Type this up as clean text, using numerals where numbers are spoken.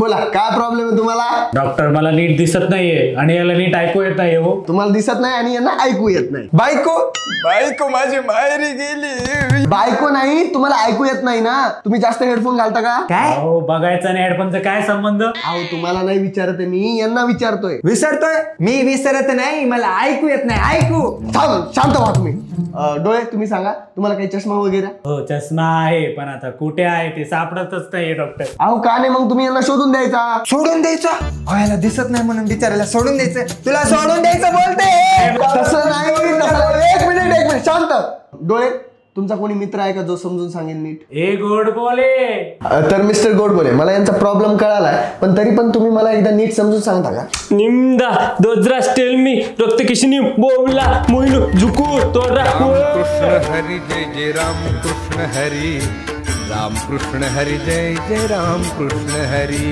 बोला काय प्रॉब्लेम आहे तुम्हाला? डॉक्टर मला नीट दिसत नाहीये आणि याला नीट ऐकू येत नाही हो. तुम्हाला दिसत नाही आणि यांना ऐकू येत नाही. बायको माझी माहेरी गेली. बायको नाही, तुम्हाला ऐकू येत नाही ना. तुम्ही जास्त हेडफोन घालता का? काय हो बघायचं आणि हेडफोनचा काय संबंध? अहो तुम्हाला नाही विचारते मी, यांना विचारतोय. विसरतोय? मी विसरत नाही, मला ऐकू येत नाही. ऐकू शांत व्हा तुम्ही. डोळे तुम्ही सांगा, तुम्हाला काही चष्मा वगैरे? हो चष्मा आहे, पण आता कुठे आहे ते सापडतच नाहीये डॉक्टर. अहो का नाही मग तुम्ही यांना शोधून द्यायचा. सोडून द्यायचं? व्हायला दिसत नाही म्हणून बिचारायला सोडून द्यायचं. तुला सोडून द्यायचं बोलते. तसं नाही, एक मिनिट शांत. डोळे तुमचा कोणी मित्र आहे का जो समजून सांगेल नीट? ए गोड बोले. तर मिस्टर गोडबोले, मला यांचा प्रॉब्लेम कळालाय, पण तरी पण तुम्ही मला एकदा नीट समजून सांगता का? निमदा दोजरास टेल मी रक्त किशनी बोला मोहिनो झुकू तोरा. कृष्ण हरी जय जय राम कृष्ण हरी, राम कृष्ण हरी जय जय राम कृष्ण हरी.